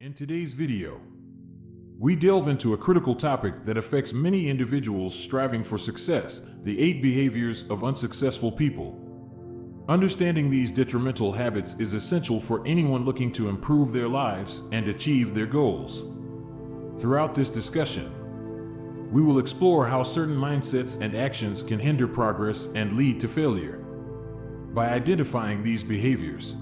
In today's video, we delve into a critical topic that affects many individuals striving for success: the 8 behaviors of unsuccessful people. Understanding these detrimental habits is essential for anyone looking to improve their lives and achieve their goals. Throughout this discussion, we will explore how certain mindsets and actions can hinder progress and lead to failure. By identifying these behaviors,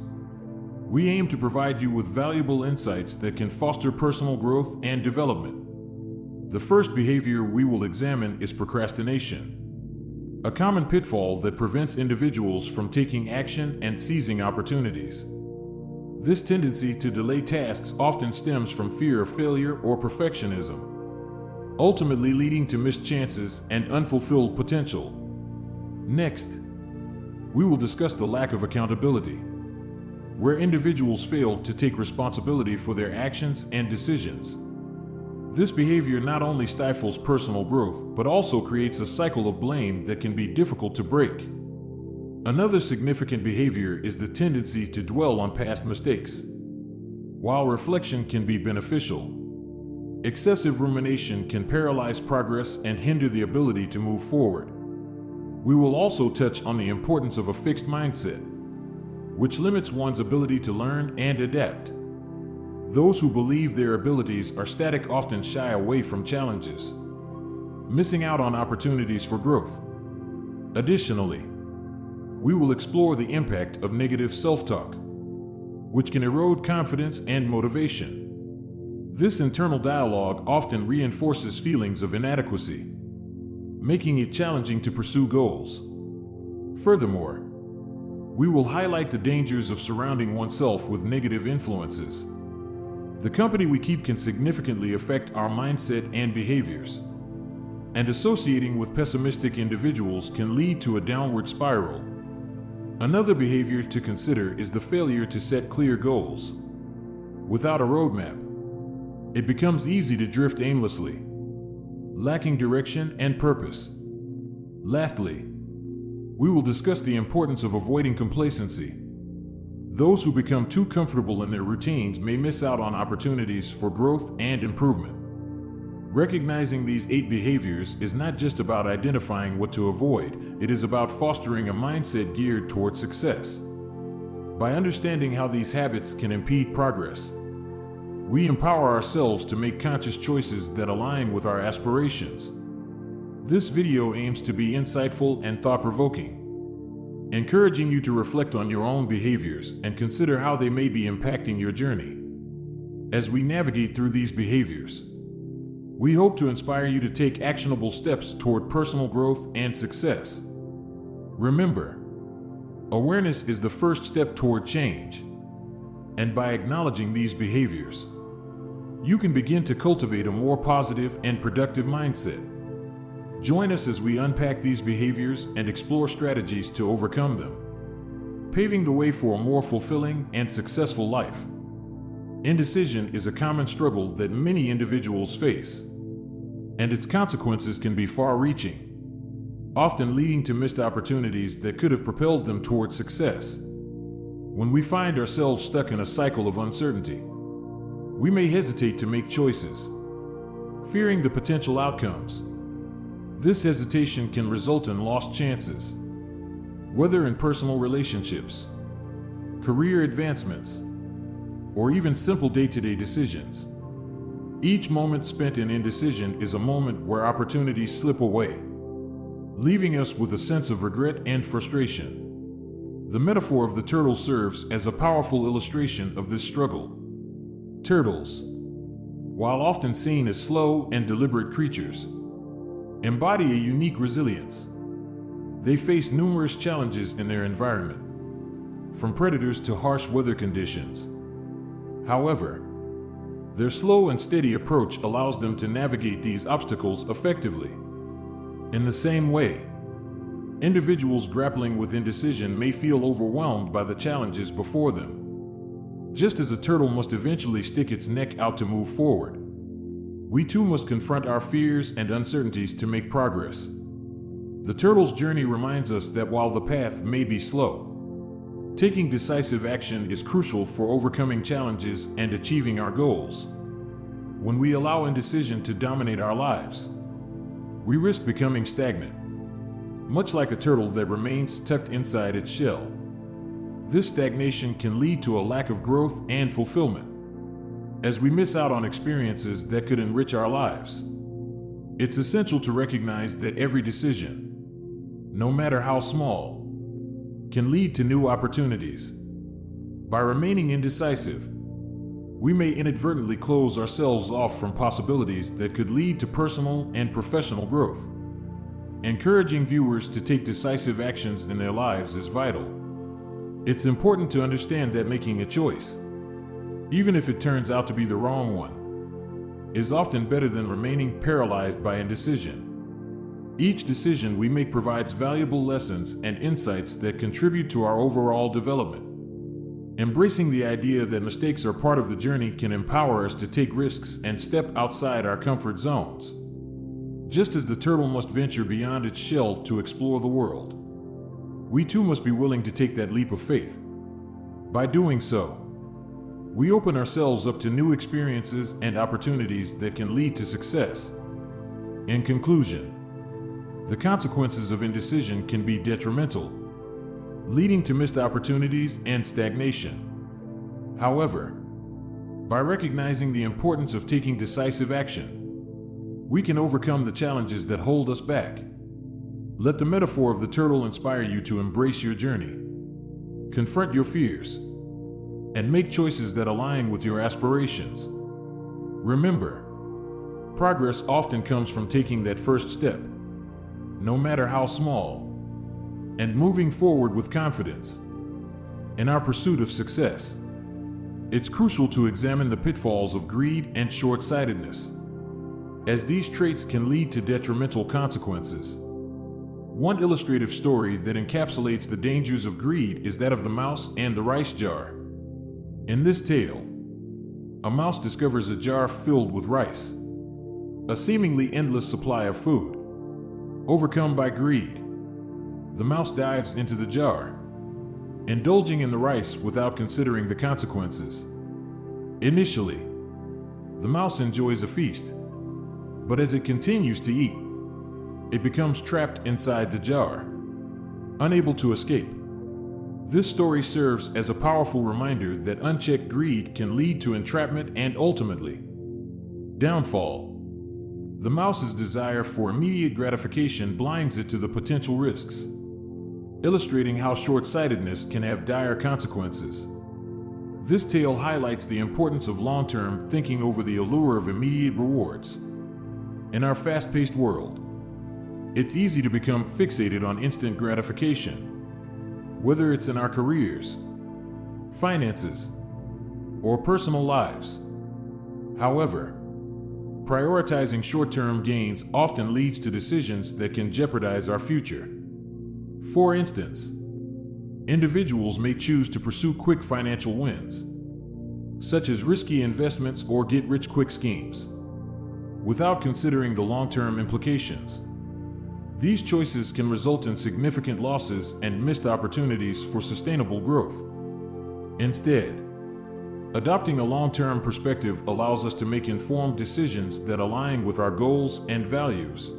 we aim to provide you with valuable insights that can foster personal growth and development. The first behavior we will examine is procrastination, a common pitfall that prevents individuals from taking action and seizing opportunities. This tendency to delay tasks often stems from fear of failure or perfectionism, ultimately leading to missed chances and unfulfilled potential. Next, we will discuss the lack of accountability, where individuals fail to take responsibility for their actions and decisions. This behavior not only stifles personal growth, but also creates a cycle of blame that can be difficult to break. Another significant behavior is the tendency to dwell on past mistakes. While reflection can be beneficial, excessive rumination can paralyze progress and hinder the ability to move forward. We will also touch on the importance of a fixed mindset, which limits one's ability to learn and adapt. Those who believe their abilities are static often shy away from challenges, missing out on opportunities for growth. Additionally, we will explore the impact of negative self-talk, which can erode confidence and motivation. This internal dialogue often reinforces feelings of inadequacy, making it challenging to pursue goals. Furthermore, we will highlight the dangers of surrounding oneself with negative influences. The company we keep can significantly affect our mindset and behaviors, and associating with pessimistic individuals can lead to a downward spiral. Another behavior to consider is the failure to set clear goals. Without a roadmap, it becomes easy to drift aimlessly, lacking direction and purpose. Lastly, we will discuss the importance of avoiding complacency. Those who become too comfortable in their routines may miss out on opportunities for growth and improvement. Recognizing these 8 behaviors is not just about identifying what to avoid, it is about fostering a mindset geared toward success. By understanding how these habits can impede progress, we empower ourselves to make conscious choices that align with our aspirations. This video aims to be insightful and thought-provoking, encouraging you to reflect on your own behaviors and consider how they may be impacting your journey. As we navigate through these behaviors, we hope to inspire you to take actionable steps toward personal growth and success. Remember, awareness is the first step toward change, and by acknowledging these behaviors, you can begin to cultivate a more positive and productive mindset. Join us as we unpack these behaviors and explore strategies to overcome them, paving the way for a more fulfilling and successful life. Indecision is a common struggle that many individuals face, and its consequences can be far-reaching, often leading to missed opportunities that could have propelled them toward success. When we find ourselves stuck in a cycle of uncertainty, we may hesitate to make choices, fearing the potential outcomes. This hesitation can result in lost chances, whether in personal relationships, career advancements, or even simple day-to-day decisions. Each moment spent in indecision is a moment where opportunities slip away, leaving us with a sense of regret and frustration. The metaphor of the turtle serves as a powerful illustration of this struggle. Turtles, while often seen as slow and deliberate creatures, embody a unique resilience. They face numerous challenges in their environment, from predators to harsh weather conditions. However, their slow and steady approach allows them to navigate these obstacles effectively. In the same way, individuals grappling with indecision may feel overwhelmed by the challenges before them. Just as a turtle must eventually stick its neck out to move forward, we too must confront our fears and uncertainties to make progress. The turtle's journey reminds us that while the path may be slow, Taking decisive action is crucial for overcoming challenges and achieving our goals. When we allow indecision to dominate our lives, we risk becoming stagnant, much like a turtle that remains tucked inside its shell. This stagnation can lead to a lack of growth and fulfillment, as we miss out on experiences that could enrich our lives. It's essential to recognize that every decision, no matter how small, can lead to new opportunities. By remaining indecisive, we may inadvertently close ourselves off from possibilities that could lead to personal and professional growth. Encouraging viewers to take decisive actions in their lives is vital. It's important to understand that making a choice, even if it turns out to be the wrong one, is often better than remaining paralyzed by indecision. Each decision we make provides valuable lessons and insights that contribute to our overall development. Embracing the idea that mistakes are part of the journey can empower us to take risks and step outside our comfort zones. Just as the turtle must venture beyond its shell to explore the world, we too must be willing to take that leap of faith. By doing so, we open ourselves up to new experiences and opportunities that can lead to success. In conclusion, the consequences of indecision can be detrimental, leading to missed opportunities and stagnation. However, by recognizing the importance of taking decisive action, we can overcome the challenges that hold us back. Let the metaphor of the turtle inspire you to embrace your journey, confront your fears, and make choices that align with your aspirations. Remember, progress often comes from taking that first step, no matter how small, and moving forward with confidence. In our pursuit of success, it's crucial to examine the pitfalls of greed and short-sightedness, as these traits can lead to detrimental consequences. One illustrative story that encapsulates the dangers of greed is that of the mouse and the rice jar. In this tale, a mouse discovers a jar filled with rice, a seemingly endless supply of food. Overcome by greed, the mouse dives into the jar, indulging in the rice without considering the consequences. Initially, the mouse enjoys a feast, but as it continues to eat, it becomes trapped inside the jar, unable to escape. This story serves as a powerful reminder that unchecked greed can lead to entrapment and ultimately downfall. The mouse's desire for immediate gratification blinds it to the potential risks, illustrating how short-sightedness can have dire consequences. This tale highlights the importance of long-term thinking over the allure of immediate rewards. In our fast-paced world, it's easy to become fixated on instant gratification, whether it's in our careers, finances, or personal lives. However, prioritizing short-term gains often leads to decisions that can jeopardize our future. For instance, individuals may choose to pursue quick financial wins, such as risky investments or get-rich-quick schemes, without considering the long-term implications. These choices can result in significant losses and missed opportunities for sustainable growth. Instead, adopting a long-term perspective allows us to make informed decisions that align with our goals and values.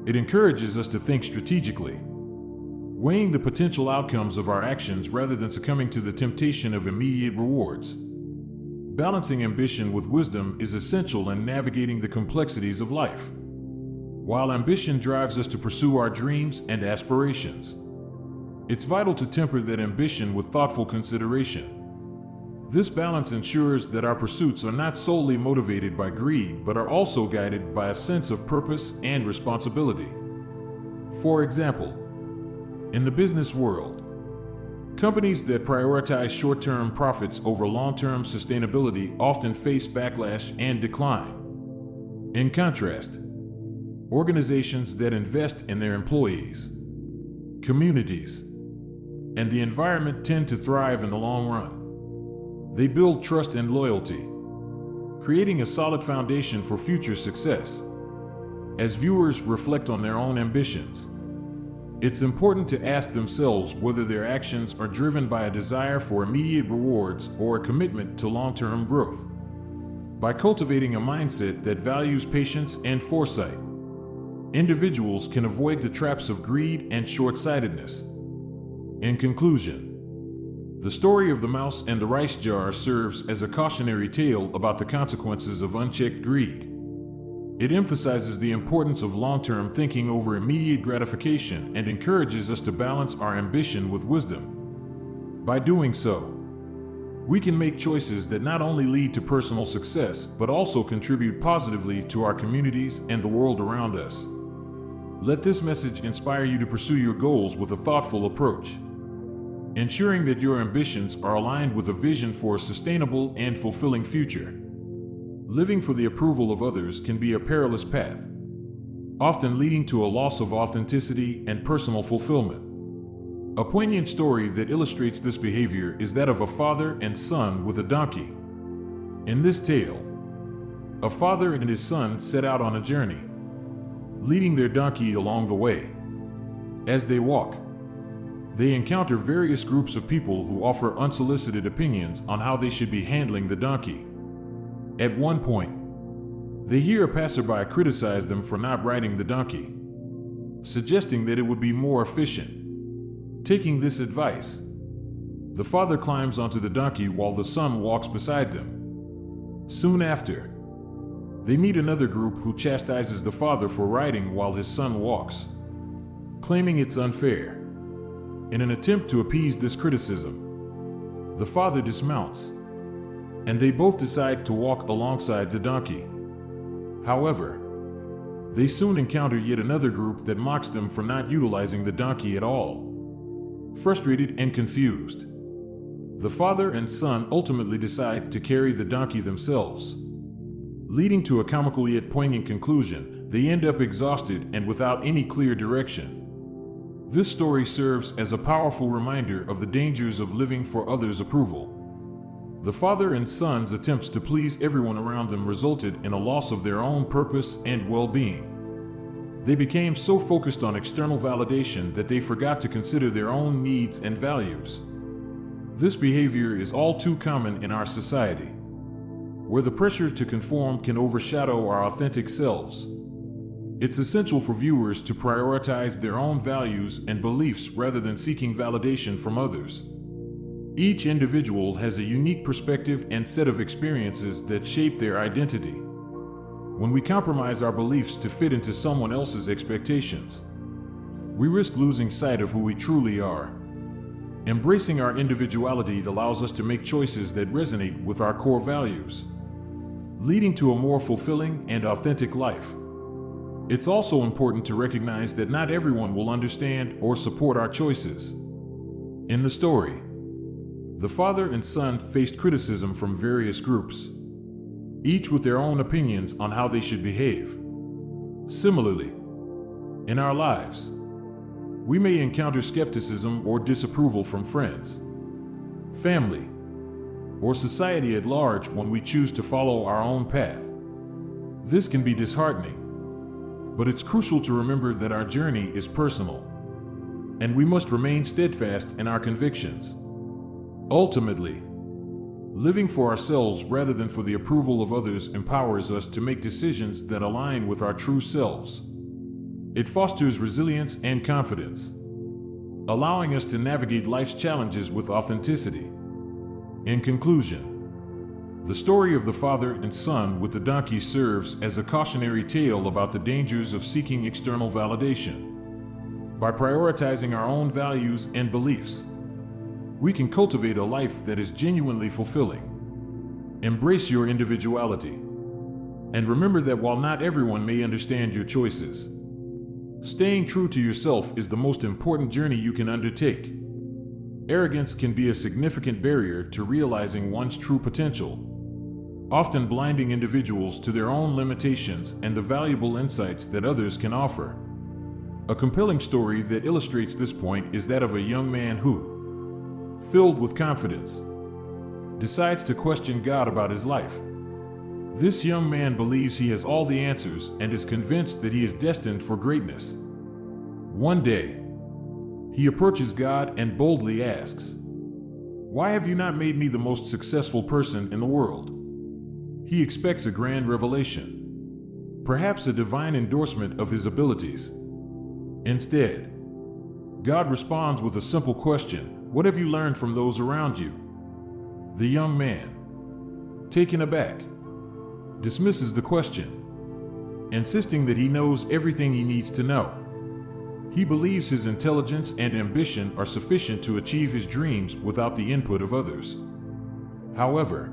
It encourages us to think strategically, weighing the potential outcomes of our actions rather than succumbing to the temptation of immediate rewards. Balancing ambition with wisdom is essential in navigating the complexities of life. While ambition drives us to pursue our dreams and aspirations, it's vital to temper that ambition with thoughtful consideration. This balance ensures that our pursuits are not solely motivated by greed, but are also guided by a sense of purpose and responsibility. For example, in the business world, companies that prioritize short-term profits over long-term sustainability often face backlash and decline. In contrast, organizations that invest in their employees, communities, and the environment tend to thrive in the long run. They build trust and loyalty, creating a solid foundation for future success. As viewers reflect on their own ambitions, It's important to ask themselves whether their actions are driven by a desire for immediate rewards or a commitment to long-term growth. By cultivating a mindset that values patience and foresight, individuals can avoid the traps of greed and short-sightedness. In conclusion, the story of the mouse and the rice jar serves as a cautionary tale about the consequences of unchecked greed. It emphasizes the importance of long-term thinking over immediate gratification and encourages us to balance our ambition with wisdom. By doing so, we can make choices that not only lead to personal success, but also contribute positively to our communities and the world around us. Let this message inspire you to pursue your goals with a thoughtful approach, ensuring that your ambitions are aligned with a vision for a sustainable and fulfilling future. Living for the approval of others can be a perilous path, often leading to a loss of authenticity and personal fulfillment. A poignant story that illustrates this behavior is that of a father and son with a donkey. In this tale, a father and his son set out on a journey, leading their donkey along the way. As they walk, they encounter various groups of people who offer unsolicited opinions on how they should be handling the donkey. At one point, they hear a passerby criticize them for not riding the donkey, suggesting that it would be more efficient. Taking this advice, the father climbs onto the donkey while the son walks beside them. Soon after, they meet another group who chastises the father for riding while his son walks, claiming it's unfair. In an attempt to appease this criticism, the father dismounts, and they both decide to walk alongside the donkey. However, they soon encounter yet another group that mocks them for not utilizing the donkey at all. Frustrated and confused, the father and son ultimately decide to carry the donkey themselves. Leading to a comical yet poignant conclusion, they end up exhausted and without any clear direction. This story serves as a powerful reminder of the dangers of living for others' approval. The father and son's attempts to please everyone around them resulted in a loss of their own purpose and well-being. They became so focused on external validation that they forgot to consider their own needs and values. This behavior is all too common in our society, where the pressure to conform can overshadow our authentic selves. It's essential for viewers to prioritize their own values and beliefs rather than seeking validation from others. Each individual has a unique perspective and set of experiences that shape their identity. When we compromise our beliefs to fit into someone else's expectations, we risk losing sight of who we truly are. Embracing our individuality allows us to make choices that resonate with our core values, leading to a more fulfilling and authentic life. It's also important to recognize that not everyone will understand or support our choices. In the story, the father and son faced criticism from various groups, each with their own opinions on how they should behave. Similarly, in our lives, we may encounter skepticism or disapproval from friends, family, or society at large when we choose to follow our own path. This can be disheartening, but it's crucial to remember that our journey is personal, and we must remain steadfast in our convictions. Ultimately, living for ourselves rather than for the approval of others empowers us to make decisions that align with our true selves. It fosters resilience and confidence, allowing us to navigate life's challenges with authenticity. In conclusion, the story of the father and son with the donkey serves as a cautionary tale about the dangers of seeking external validation. By prioritizing our own values and beliefs, we can cultivate a life that is genuinely fulfilling. Embrace your individuality, and remember that while not everyone may understand your choices, staying true to yourself is the most important journey you can undertake. Arrogance can be a significant barrier to realizing one's true potential, often blinding individuals to their own limitations and the valuable insights that others can offer. A compelling story that illustrates this point is that of a young man who, filled with confidence, decides to question God about his life. This young man believes he has all the answers and is convinced that he is destined for greatness. One day, He approaches God and boldly asks, "Why have you not made me the most successful person in the world?" He expects a grand revelation, perhaps a divine endorsement of his abilities. Instead, God responds with a simple question: "What have you learned from those around you?" The young man, taken aback, dismisses the question, insisting that he knows everything he needs to know. He believes his intelligence and ambition are sufficient to achieve his dreams without the input of others. However,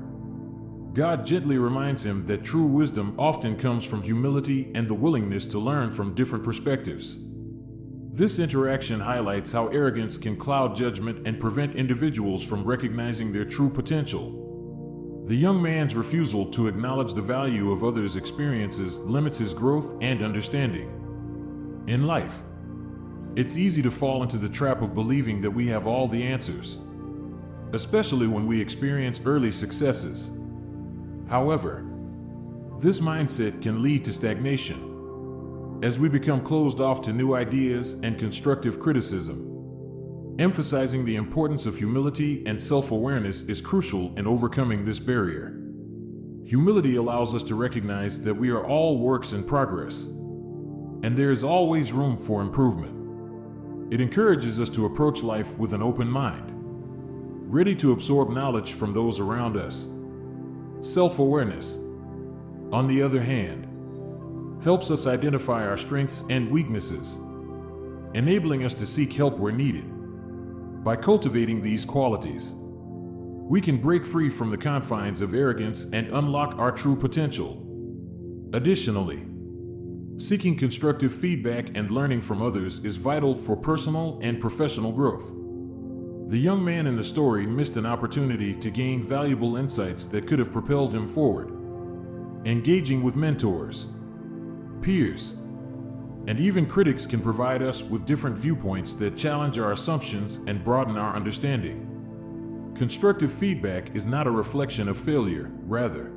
God gently reminds him that true wisdom often comes from humility and the willingness to learn from different perspectives. This interaction highlights how arrogance can cloud judgment and prevent individuals from recognizing their true potential. The young man's refusal to acknowledge the value of others' experiences limits his growth and understanding. In life, it's easy to fall into the trap of believing that we have all the answers, especially when we experience early successes. However, this mindset can lead to stagnation, as we become closed off to new ideas and constructive criticism. Emphasizing the importance of humility and self-awareness is crucial in overcoming this barrier. Humility allows us to recognize that we are all works in progress, and there is always room for improvement. It encourages us to approach life with an open mind, ready to absorb knowledge from those around us. Self-awareness, on the other hand, helps us identify our strengths and weaknesses, enabling us to seek help where needed. By cultivating these qualities, we can break free from the confines of arrogance and unlock our true potential. Additionally, seeking constructive feedback and learning from others is vital for personal and professional growth. The young man in the story missed an opportunity to gain valuable insights that could have propelled him forward. Engaging with mentors, peers, and even critics can provide us with different viewpoints that challenge our assumptions and broaden our understanding. Constructive feedback is not a reflection of failure, rather,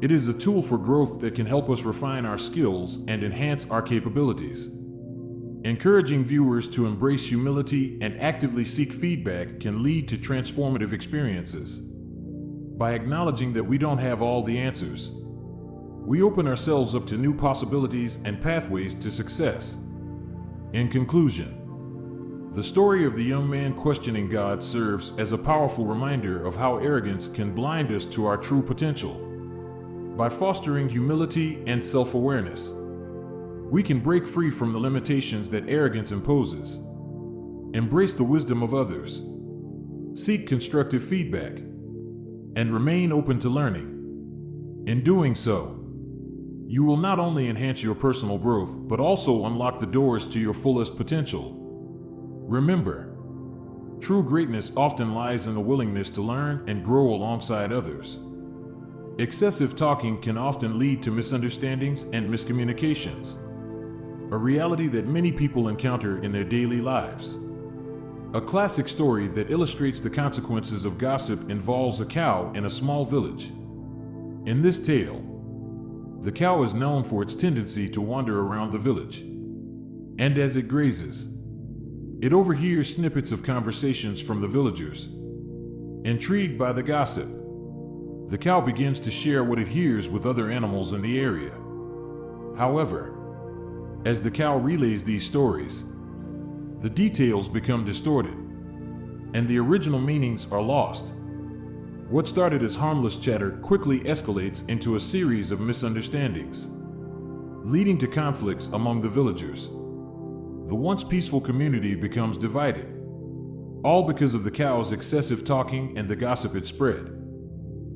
it is a tool for growth that can help us refine our skills and enhance our capabilities. Encouraging viewers to embrace humility and actively seek feedback can lead to transformative experiences. By acknowledging that we don't have all the answers, we open ourselves up to new possibilities and pathways to success. In conclusion, the story of the young man questioning God serves as a powerful reminder of how arrogance can blind us to our true potential. By fostering humility and self-awareness, we can break free from the limitations that arrogance imposes, embrace the wisdom of others, seek constructive feedback, and remain open to learning. In doing so, you will not only enhance your personal growth, but also unlock the doors to your fullest potential. Remember, true greatness often lies in the willingness to learn and grow alongside others. Excessive talking can often lead to misunderstandings and miscommunications, a reality that many people encounter in their daily lives. A classic story that illustrates the consequences of gossip involves a cow in a small village. In this tale, the cow is known for its tendency to wander around the village, and as it grazes, it overhears snippets of conversations from the villagers. Intrigued by the gossip, the cow begins to share what it hears with other animals in the area. However, as the cow relays these stories, the details become distorted, and the original meanings are lost. What started as harmless chatter quickly escalates into a series of misunderstandings, leading to conflicts among the villagers. The once peaceful community becomes divided, all because of the cow's excessive talking and the gossip it spread.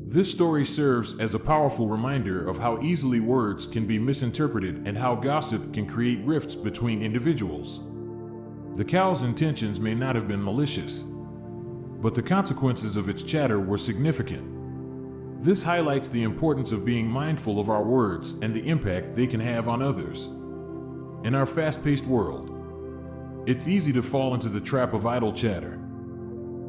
This story serves as a powerful reminder of how easily words can be misinterpreted and how gossip can create rifts between individuals. The cow's intentions may not have been malicious, but the consequences of its chatter were significant. This highlights the importance of being mindful of our words and the impact they can have on others. In our fast-paced world, it's easy to fall into the trap of idle chatter,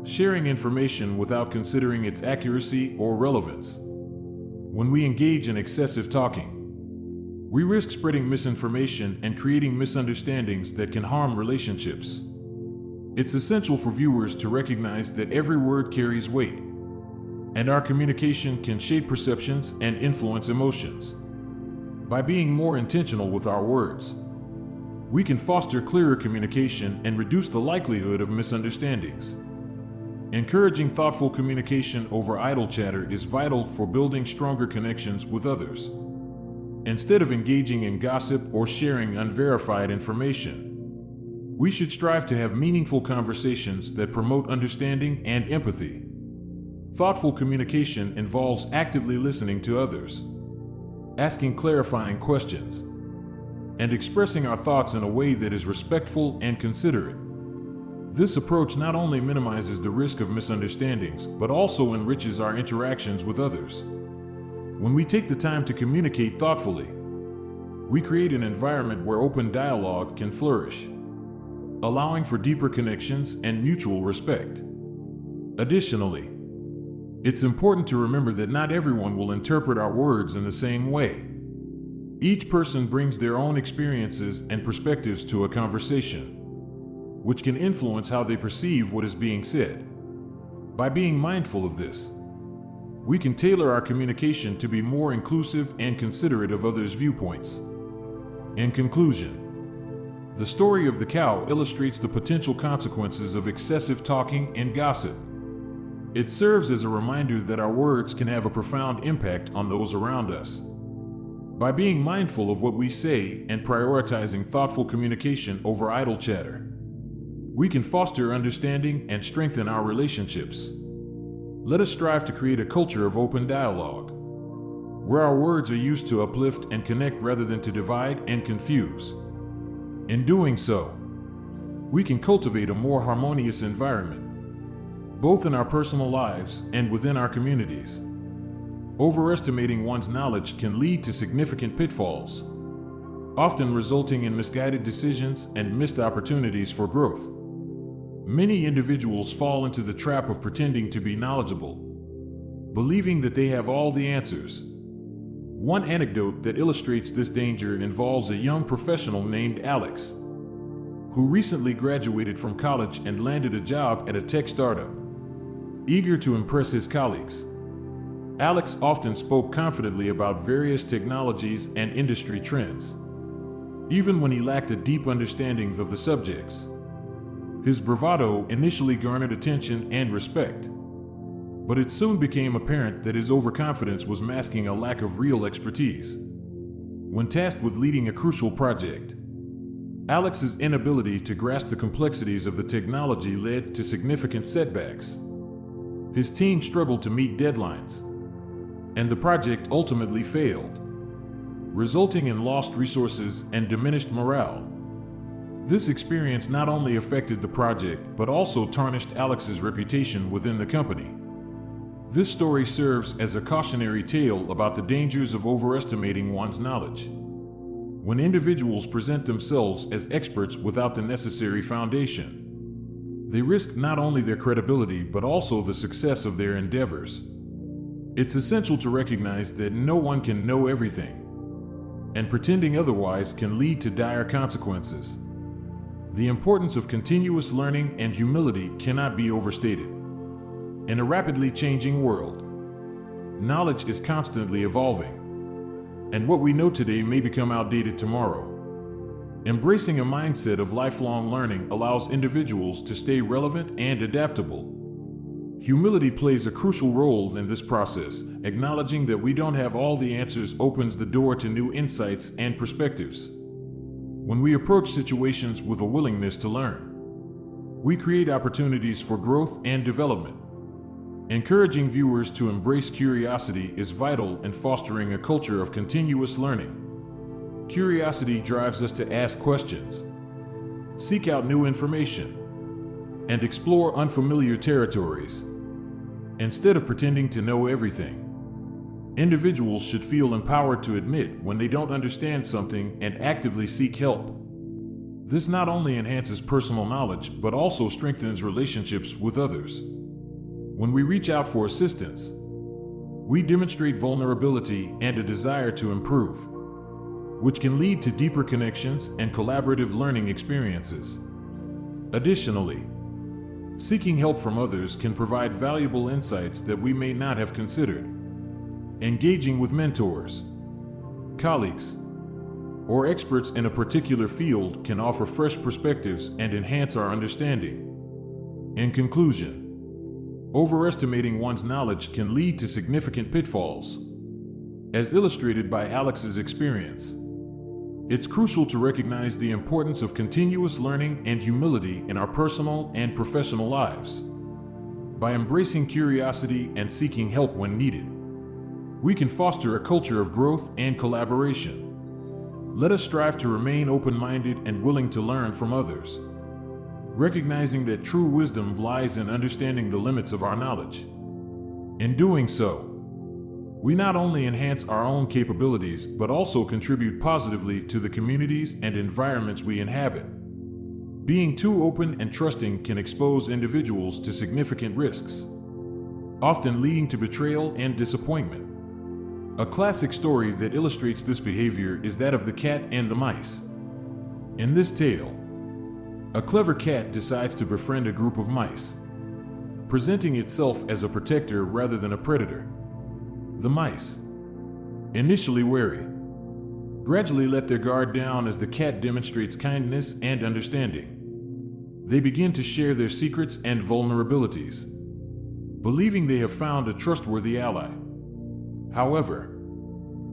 sharing information without considering its accuracy or relevance. When we engage in excessive talking, we risk spreading misinformation and creating misunderstandings that can harm relationships. It's essential for viewers to recognize that every word carries weight, and our communication can shape perceptions and influence emotions. By being more intentional with our words, we can foster clearer communication and reduce the likelihood of misunderstandings. Encouraging thoughtful communication over idle chatter is vital for building stronger connections with others. Instead of engaging in gossip or sharing unverified information, we should strive to have meaningful conversations that promote understanding and empathy. Thoughtful communication involves actively listening to others, asking clarifying questions, and expressing our thoughts in a way that is respectful and considerate. This approach not only minimizes the risk of misunderstandings, but also enriches our interactions with others. When we take the time to communicate thoughtfully, we create an environment where open dialogue can flourish, allowing for deeper connections and mutual respect. Additionally, it's important to remember that not everyone will interpret our words in the same way. Each person brings their own experiences and perspectives to a conversation, which can influence how they perceive what is being said. By being mindful of this, we can tailor our communication to be more inclusive and considerate of others' viewpoints. In conclusion, the story of the cow illustrates the potential consequences of excessive talking and gossip. It serves as a reminder that our words can have a profound impact on those around us. By being mindful of what we say and prioritizing thoughtful communication over idle chatter, we can foster understanding and strengthen our relationships. Let us strive to create a culture of open dialogue, where our words are used to uplift and connect rather than to divide and confuse. In doing so, we can cultivate a more harmonious environment, both in our personal lives and within our communities. Overestimating one's knowledge can lead to significant pitfalls, often resulting in misguided decisions and missed opportunities for growth. Many individuals fall into the trap of pretending to be knowledgeable, believing that they have all the answers. One anecdote that illustrates this danger involves a young professional named Alex, who recently graduated from college and landed a job at a tech startup. Eager to impress his colleagues, Alex often spoke confidently about various technologies and industry trends, even when he lacked a deep understanding of the subjects. His bravado initially garnered attention and respect, but it soon became apparent that his overconfidence was masking a lack of real expertise. When tasked with leading a crucial project, Alex's inability to grasp the complexities of the technology led to significant setbacks. His team struggled to meet deadlines, and the project ultimately failed, resulting in lost resources and diminished morale. This experience not only affected the project, but also tarnished Alex's reputation within the company. This story serves as a cautionary tale about the dangers of overestimating one's knowledge. When individuals present themselves as experts without the necessary foundation, they risk not only their credibility but also the success of their endeavors. It's essential to recognize that no one can know everything, and pretending otherwise can lead to dire consequences. The importance of continuous learning and humility cannot be overstated. In a rapidly changing world, knowledge is constantly evolving, and what we know today may become outdated tomorrow. Embracing a mindset of lifelong learning allows individuals to stay relevant and adaptable. Humility plays a crucial role in this process. Acknowledging that we don't have all the answers opens the door to new insights and perspectives. When we approach situations with a willingness to learn, we create opportunities for growth and development. Encouraging viewers to embrace curiosity is vital in fostering a culture of continuous learning. Curiosity drives us to ask questions, seek out new information, and explore unfamiliar territories. Instead of pretending to know everything, individuals should feel empowered to admit when they don't understand something and actively seek help. This not only enhances personal knowledge, but also strengthens relationships with others. When we reach out for assistance, we demonstrate vulnerability and a desire to improve, which can lead to deeper connections and collaborative learning experiences. Additionally, Seeking help from others can provide valuable insights that we may not have considered. Engaging with mentors, colleagues, or experts in a particular field can offer fresh perspectives and enhance our understanding. In conclusion, overestimating one's knowledge can lead to significant pitfalls. As illustrated by Alex's experience, it's crucial to recognize the importance of continuous learning and humility in our personal and professional lives. By embracing curiosity and seeking help when needed, we can foster a culture of growth and collaboration. Let us strive to remain open-minded and willing to learn from others, recognizing that true wisdom lies in understanding the limits of our knowledge. In doing so, we not only enhance our own capabilities, but also contribute positively to the communities and environments we inhabit. Being too open and trusting can expose individuals to significant risks, often leading to betrayal and disappointment. A classic story that illustrates this behavior is that of the cat and the mice. In this tale, a clever cat decides to befriend a group of mice, presenting itself as a protector rather than a predator. The mice, initially wary, gradually let their guard down as the cat demonstrates kindness and understanding. They begin to share their secrets and vulnerabilities, believing they have found a trustworthy ally. However,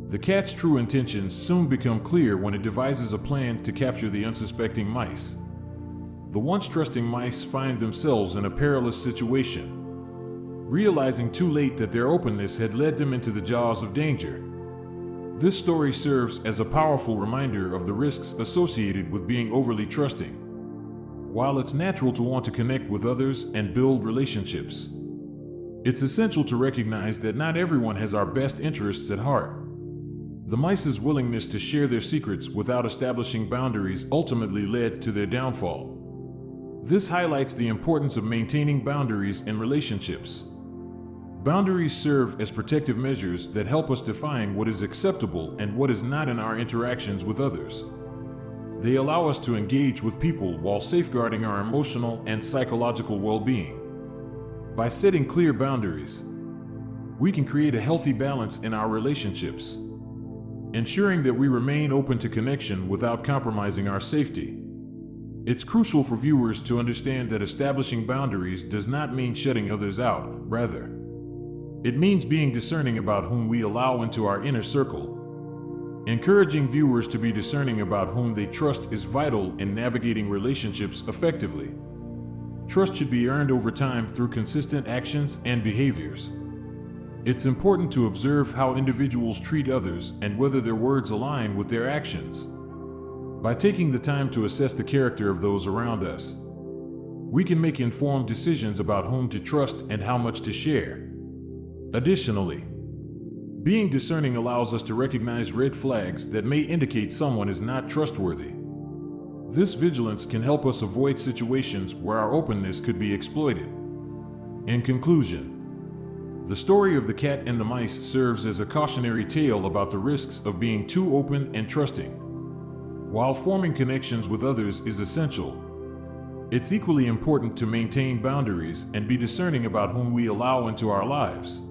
the cat's true intentions soon become clear when it devises a plan to capture the unsuspecting mice. The once trusting mice find themselves in a perilous situation, realizing too late that their openness had led them into the jaws of danger. This story serves as a powerful reminder of the risks associated with being overly trusting. While it's natural to want to connect with others and build relationships, it's essential to recognize that not everyone has our best interests at heart. The mice's willingness to share their secrets without establishing boundaries ultimately led to their downfall. This highlights the importance of maintaining boundaries in relationships. Boundaries serve as protective measures that help us define what is acceptable and what is not in our interactions with others. They allow us to engage with people while safeguarding our emotional and psychological well-being. By setting clear boundaries, we can create a healthy balance in our relationships, ensuring that we remain open to connection without compromising our safety. It's crucial for viewers to understand that establishing boundaries does not mean shutting others out. Rather, it means being discerning about whom we allow into our inner circle. Encouraging viewers to be discerning about whom they trust is vital in navigating relationships effectively. Trust should be earned over time through consistent actions and behaviors. It's important to observe how individuals treat others and whether their words align with their actions. By taking the time to assess the character of those around us, we can make informed decisions about whom to trust and how much to share. Additionally, being discerning allows us to recognize red flags that may indicate someone is not trustworthy. This vigilance can help us avoid situations where our openness could be exploited. In conclusion, the story of the cat and the mice serves as a cautionary tale about the risks of being too open and trusting. While forming connections with others is essential, it's equally important to maintain boundaries and be discerning about whom we allow into our lives.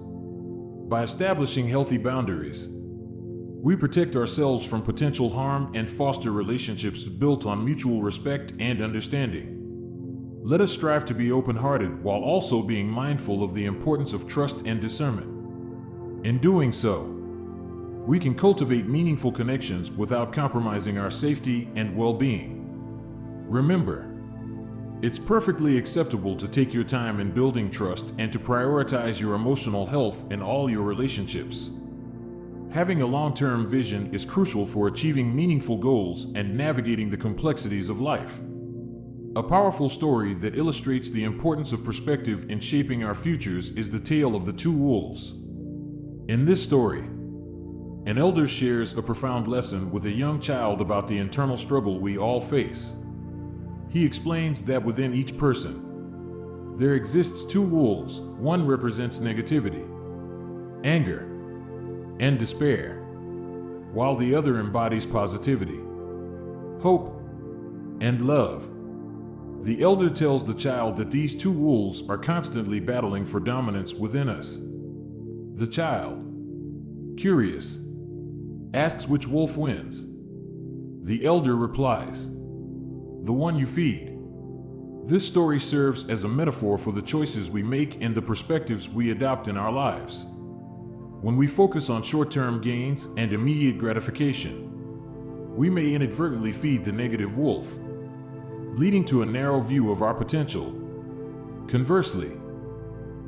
By establishing healthy boundaries, we protect ourselves from potential harm and foster relationships built on mutual respect and understanding. Let us strive to be open-hearted while also being mindful of the importance of trust and discernment. In doing so, we can cultivate meaningful connections without compromising our safety and well-being. Remember, it's perfectly acceptable to take your time in building trust and to prioritize your emotional health in all your relationships. Having a long-term vision is crucial for achieving meaningful goals and navigating the complexities of life. A powerful story that illustrates the importance of perspective in shaping our futures is the tale of the two wolves. In this story, an elder shares a profound lesson with a young child about the internal struggle we all face. He explains that within each person, there exists two wolves. One represents negativity, anger, and despair, while the other embodies positivity, hope, and love. The elder tells the child that these two wolves are constantly battling for dominance within us. The child, curious, asks which wolf wins. The elder replies, "The one you feed." This story serves as a metaphor for the choices we make and the perspectives we adopt in our lives. When we focus on short-term gains and immediate gratification, we may inadvertently feed the negative wolf, leading to a narrow view of our potential. Conversely,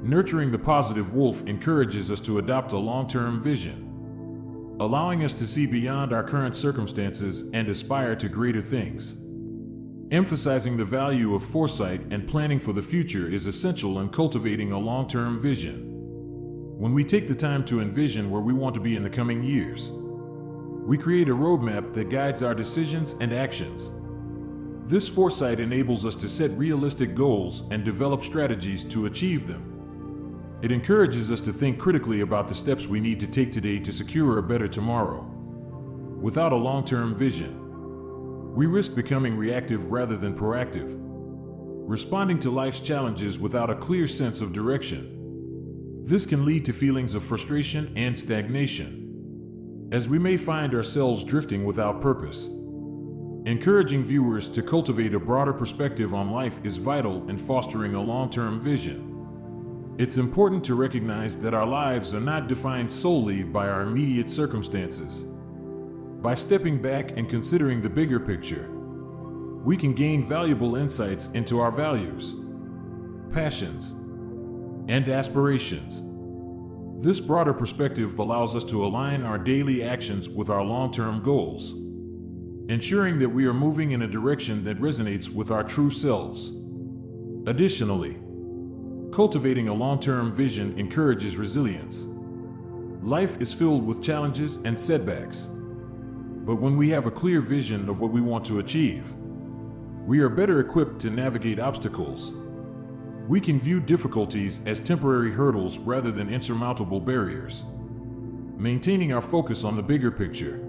nurturing the positive wolf encourages us to adopt a long-term vision, allowing us to see beyond our current circumstances and aspire to greater things. Emphasizing the value of foresight and planning for the future is essential in cultivating a long-term vision. When we take the time to envision where we want to be in the coming years, we create a roadmap that guides our decisions and actions. This foresight enables us to set realistic goals and develop strategies to achieve them. It encourages us to think critically about the steps we need to take today to secure a better tomorrow. Without a long-term vision, we risk becoming reactive rather than proactive, responding to life's challenges without a clear sense of direction. This can lead to feelings of frustration and stagnation, as we may find ourselves drifting without purpose. Encouraging viewers to cultivate a broader perspective on life is vital in fostering a long-term vision. It's important to recognize that our lives are not defined solely by our immediate circumstances. By stepping back and considering the bigger picture, we can gain valuable insights into our values, passions, and aspirations. This broader perspective allows us to align our daily actions with our long-term goals, ensuring that we are moving in a direction that resonates with our true selves. Additionally, cultivating a long-term vision encourages resilience. Life is filled with challenges and setbacks, but when we have a clear vision of what we want to achieve, we are better equipped to navigate obstacles. We can view difficulties as temporary hurdles rather than insurmountable barriers, maintaining our focus on the bigger picture.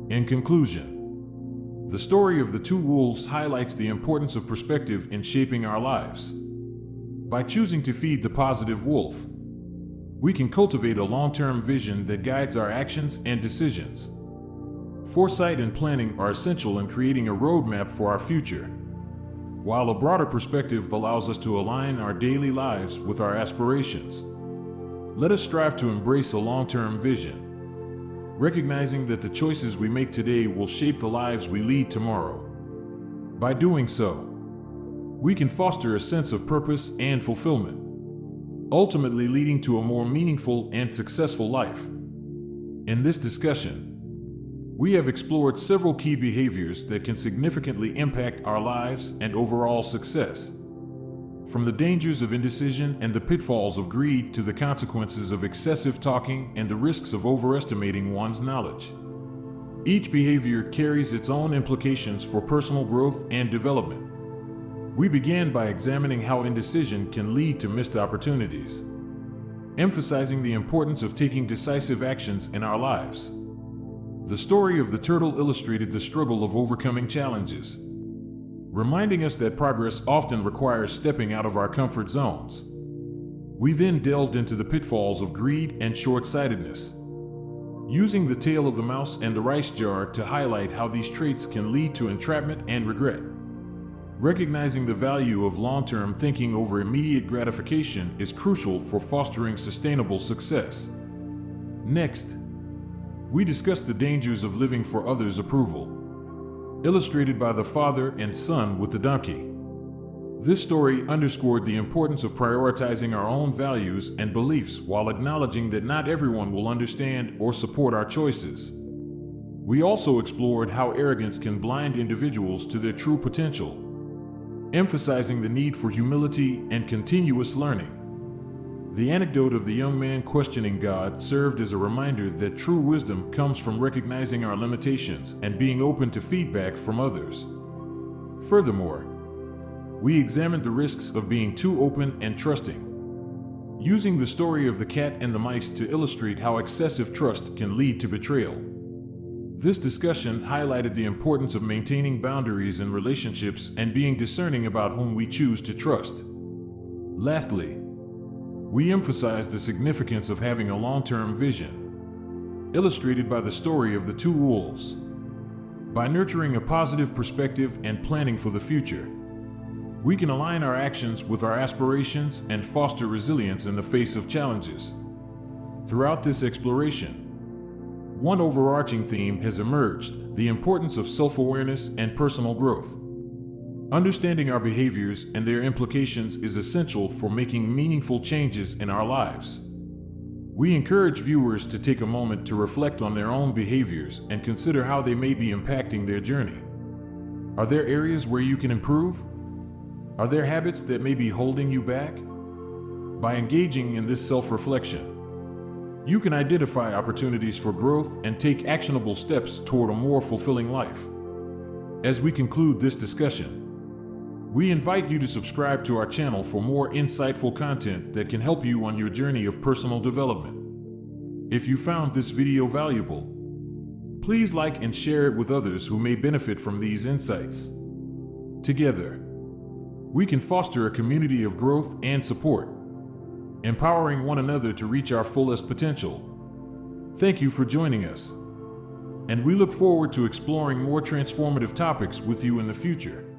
In conclusion, the story of the two wolves highlights the importance of perspective in shaping our lives. By choosing to feed the positive wolf, we can cultivate a long-term vision that guides our actions and decisions. Foresight and planning are essential in creating a roadmap for our future, while a broader perspective allows us to align our daily lives with our aspirations. Let us strive to embrace a long-term vision, recognizing that the choices we make today will shape the lives we lead tomorrow. By doing so, we can foster a sense of purpose and fulfillment, ultimately leading to a more meaningful and successful life. In this discussion, we have explored several key behaviors that can significantly impact our lives and overall success. From the dangers of indecision and the pitfalls of greed to the consequences of excessive talking and the risks of overestimating one's knowledge. Each behavior carries its own implications for personal growth and development. We began by examining how indecision can lead to missed opportunities, emphasizing the importance of taking decisive actions in our lives. The story of the turtle illustrated the struggle of overcoming challenges, reminding us that progress often requires stepping out of our comfort zones. We then delved into the pitfalls of greed and short-sightedness, using the tale of the mouse and the rice jar to highlight how these traits can lead to entrapment and regret. Recognizing the value of long-term thinking over immediate gratification is crucial for fostering sustainable success. Next, we discussed the dangers of living for others' approval, illustrated by the father and son with the donkey. This story underscored the importance of prioritizing our own values and beliefs while acknowledging that not everyone will understand or support our choices. We also explored how arrogance can blind individuals to their true potential, emphasizing the need for humility and continuous learning. The anecdote of the young man questioning God served as a reminder that true wisdom comes from recognizing our limitations and being open to feedback from others. Furthermore, we examined the risks of being too open and trusting, using the story of the cat and the mice to illustrate how excessive trust can lead to betrayal. This discussion highlighted the importance of maintaining boundaries in relationships and being discerning about whom we choose to trust. Lastly, we emphasized the significance of having a long-term vision, illustrated by the story of the two wolves. By nurturing a positive perspective and planning for the future, we can align our actions with our aspirations and foster resilience in the face of challenges. Throughout this exploration, one overarching theme has emerged: the importance of self-awareness and personal growth. Understanding our behaviors and their implications is essential for making meaningful changes in our lives. We encourage viewers to take a moment to reflect on their own behaviors and consider how they may be impacting their journey. Are there areas where you can improve? Are there habits that may be holding you back? By engaging in this self-reflection, you can identify opportunities for growth and take actionable steps toward a more fulfilling life. As we conclude this discussion, we invite you to subscribe to our channel for more insightful content that can help you on your journey of personal development. If you found this video valuable, please like and share it with others who may benefit from these insights. Together, we can foster a community of growth and support, empowering one another to reach our fullest potential. Thank you for joining us, and we look forward to exploring more transformative topics with you in the future.